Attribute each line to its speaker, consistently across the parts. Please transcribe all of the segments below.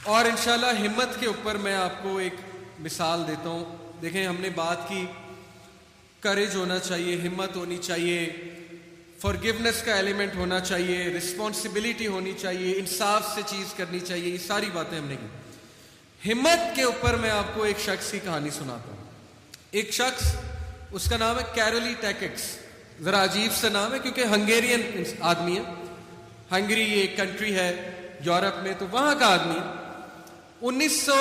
Speaker 1: और इंशाल्लाह हिम्मत के ऊपर मैं आपको एक मिसाल देता हूँ। देखें, हमने बात की करेज होना चाहिए, हिम्मत होनी चाहिए, फॉरगिवनेस का एलिमेंट होना चाहिए, रिस्पॉन्सिबिलिटी होनी चाहिए, इंसाफ से चीज़ करनी चाहिए, ये सारी बातें हमने की। हिम्मत के ऊपर मैं आपको एक शख्स की कहानी सुनाता हूँ। एक शख्स, उसका नाम है कैरोली टैकेक्स। ज़रा अजीब सा नाम है क्योंकि हंगेरियन आदमी है। हंगरी ये एक कंट्री है यूरोप में, तो वहाँ का आदमी है। 1900,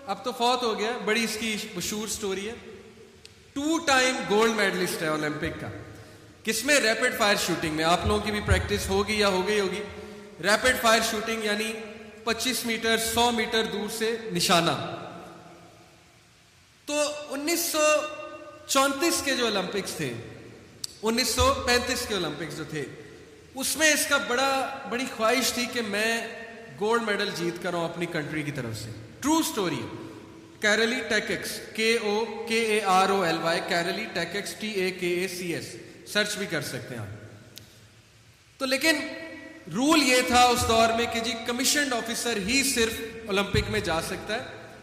Speaker 1: अब तो फौत हो गया, बड़ी इसकी मशहूर स्टोरी है। 2 टाइम गोल्ड मेडलिस्ट है ओलंपिक का। किसमें? रैपिड फायर शूटिंग में। आप लोगों की भी प्रैक्टिस होगी या हो गई होगी। रैपिड फायर शूटिंग यानी 25 मीटर 100 मीटर दूर से निशाना। तो 1934 के जो ओलंपिक्स थे, 1935 के ओलंपिक्स जो थे, उसमें इसका बड़ी ख्वाहिश थी कि मैं गोल्ड मेडल जीत कर आऊं अपनी कंट्री की तरफ से। ट्रू स्टोरी है। Karoly Takacs, KOKAROLY, Karoly Takacs, TAKACS, search भी कर सकते हैं आप। तो लेकिन रूल ये था उस दौर में कि जी कमीशन्ड ऑफिसर ही सिर्फ ओलंपिक में जा सकता है,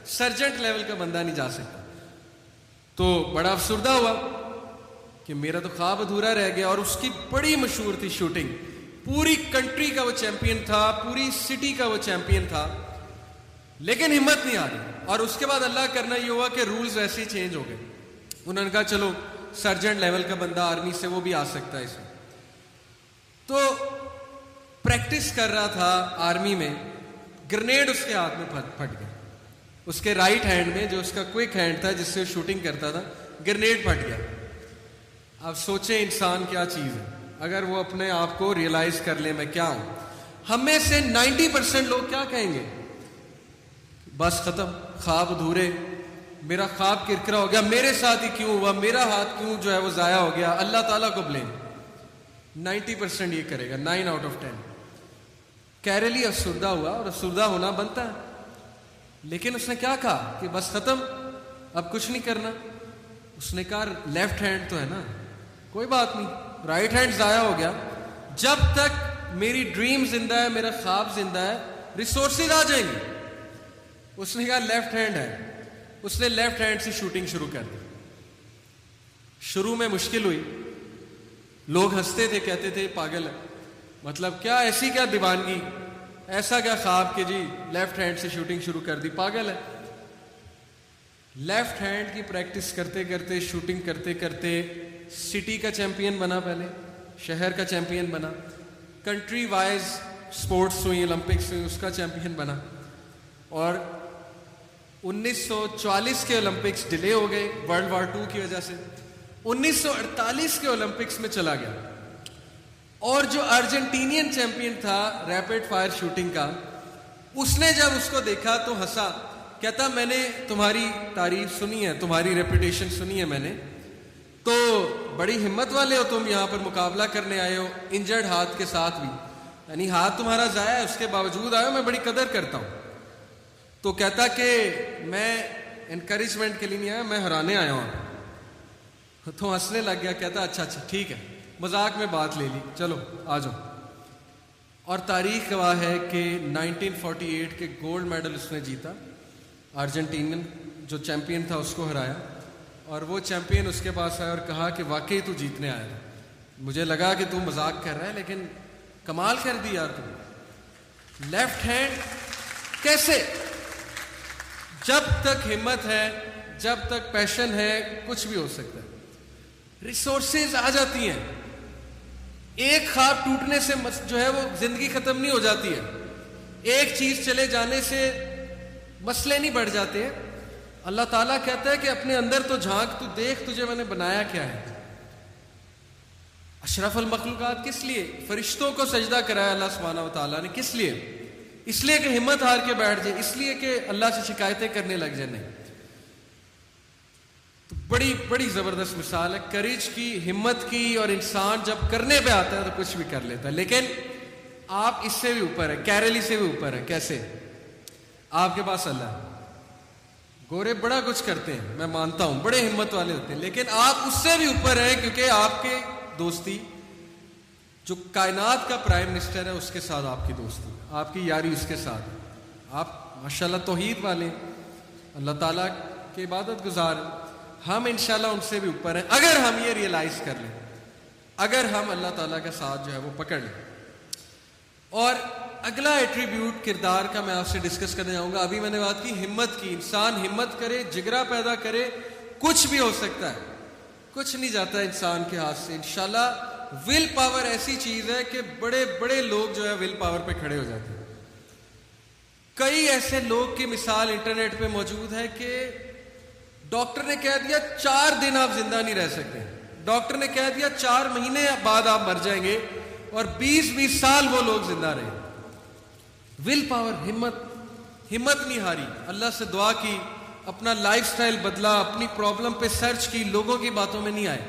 Speaker 1: सर्जेंट लेवल का बंदा नहीं जा सकता। तो बड़ा अफसुर्दा हुआ कि मेरा तो ख्वाब अधूरा रह गया। और उसकी बड़ी मशहूर थी शूटिंग, पूरी कंट्री का वो चैंपियन था, पूरी सिटी का वो चैंपियन था, लेकिन हिम्मत नहीं आ रही। और उसके बाद अल्लाह करना ये हुआ कि रूल्स वैसे ही चेंज हो गए। उन्होंने कहा चलो सर्जेंट लेवल का बंदा आर्मी से, वो भी आ सकता है इसमें। तो प्रैक्टिस कर रहा था आर्मी में, ग्रेनेड उसके हाथ में फट गया। उसके राइट हैंड में, जो उसका क्विक हैंड था जिससे शूटिंग करता था, ग्रेनेड फट गया। अब सोचे इंसान क्या चीज है, अगर वो अपने आप को रियलाइज कर ले मैं क्या हूं। हम में से 90% लोग क्या कहेंगे? बस खत्म, ख्वाब अधूरे, मेरा ख्वाब किरकिरा हो गया, मेरे साथ ही क्यों हुआ, मेरा हाथ क्यों जो है वो जाया हो गया, अल्लाह ताला को ब्लेम। 90% ये करेगा, 9 आउट ऑफ 10। कैरोली अफसुर्दा हुआ, और अफसुर्दा होना बनता है, लेकिन उसने क्या कहा कि बस खत्म, अब कुछ नहीं करना। उसने कहा लेफ्ट हैंड तो है ना, कोई बात नहीं, राइट हैंड जाया हो गया, जब तक मेरी ड्रीम जिंदा है, मेरा ख्वाब जिंदा है, रिसोर्सेज आ जाएंगे। उसने कहा लेफ्ट हैंड है, उसने लेफ्ट हैंड से शूटिंग शुरू कर दी। शुरू में मुश्किल हुई, लोग हंसते थे, कहते थे पागल है, मतलब क्या, ऐसी क्या दीवानगी, ऐसा क्या ख्वाब कि जी लेफ्ट हैंड से शूटिंग शुरू कर दी, पागल है। लेफ्ट हैंड की प्रैक्टिस करते करते, शूटिंग करते करते सिटी का चैंपियन बना, पहले शहर का चैंपियन बना, कंट्री वाइज स्पोर्ट्स हुई, ओलंपिक्स हुई, उसका चैंपियन बना। और 1940 के ओलंपिक्स डिले हो गए वर्ल्ड वॉर 2 की वजह से। 1948 के ओलंपिक्स में चला गया, और जो अर्जेंटीनियन चैंपियन था रैपिड फायर शूटिंग का, उसने जब उसको देखा तो हंसा, कहता मैंने तुम्हारी तारीफ सुनी है, तुम्हारी रेपुटेशन सुनी है मैंने, तो बड़ी हिम्मत वाले हो तुम, यहां पर मुकाबला करने आए हो इंजर्ड हाथ के साथ भी, यानी हाथ तुम्हारा जाया है, उसके बावजूद आए हो, मैं बड़ी कदर करता हूं। तो कहता कि मैं एनकरेजमेंट के लिए नहीं आया, मैं हराने आया हूं। तो हंसने लग गया, कहता अच्छा अच्छा ठीक है, मजाक में बात ले ली, चलो आ जाओ। और तारीख गवाह है कि 1948 के गोल्ड मेडल उसने जीता, अर्जेंटीनियन जो चैंपियन था उसको हराया। और वो चैंपियन उसके पास आया और कहा कि वाकई तू जीतने आया था, मुझे लगा कि तू मजाक कर रहा है, लेकिन कमाल कर दी यार तू। लेफ्ट हैंड कैसे? जब तक हिम्मत है, जब तक पैशन है, कुछ भी हो सकता है। रिसोर्सेज आ जाती हैं, एक ख्वाब टूटने से जो है वो जिंदगी खत्म नहीं हो जाती है, एक चीज चले जाने से मसले नहीं बढ़ जाते। अल्लाह ताला कहता है कि अपने अंदर तो झांक, तू देख तुझे मैंने बनाया क्या है। अशरफुल मखलूकात किस लिए? फरिश्तों को सजदा कराया अल्लाह सुब्हानहू व तआला ने, किस लिए? इसलिए कि हिम्मत हार के बैठ जाए, इसलिए कि अल्लाह से शिकायतें करने लग जाए, नहीं। तो बड़ी बड़ी जबरदस्त मिसाल है करेज की, हिम्मत की। और इंसान जब करने पे आता है तो कुछ भी कर लेता है। लेकिन आप इससे भी ऊपर है, कैरोली से भी ऊपर है। कैसे? आपके पास अल्लाह है। गोरे बड़ा कुछ करते हैं, मैं मानता हूं, बड़े हिम्मत वाले होते हैं, लेकिन आप उससे भी ऊपर हैं, क्योंकि आपके दोस्ती, जो कायनात का प्राइम मिनिस्टर है उसके साथ आपकी दोस्ती, आपकी यारी उसके साथ है। आप माशाल्लाह तौहीद वाले, अल्लाह ताला के इबादत गुजार, हम इंशाल्लाह उनसे भी ऊपर हैं अगर हम ये रियलाइज कर लें, अगर हम अल्लाह ताला का साथ जो है वो पकड़ लें। और अगला एट्रीब्यूट किरदार का मैं आपसे डिस्कस करने जाऊंगा। अभी मैंने बात की हिम्मत की, इंसान हिम्मत करे, जिगरा पैदा करे, कुछ भी हो सकता है, कुछ नहीं जाता है इंसान के हाथ से इंशाल्लाह। विल पावर ऐसी चीज है कि बड़े बड़े लोग जो है विल पावर पे खड़े हो जाते हैं। कई ऐसे लोग की मिसाल इंटरनेट पे मौजूद है कि डॉक्टर ने कह दिया 4 दिन आप जिंदा नहीं रह सकते, डॉक्टर ने कह दिया 4 महीने बाद आप मर जाएंगे, और 20-20 साल वो लोग जिंदा रहे। विल पावर, हिम्मत नहीं हारी, अल्लाह से दुआ की, अपना लाइफस्टाइल बदला, अपनी प्रॉब्लम पे सर्च की, लोगों की बातों में नहीं आए।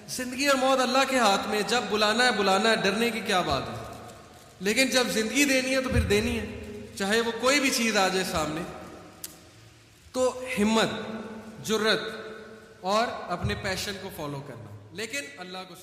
Speaker 1: जिंदगी और मौत अल्लाह के हाथ में, जब बुलाना है बुलाना है, डरने की क्या बात है। लेकिन जब जिंदगी देनी है तो फिर देनी है, चाहे वो कोई भी चीज आ जाए सामने। तो हिम्मत, जुर्रत और अपने पैशन को फॉलो करना, लेकिन अल्लाह को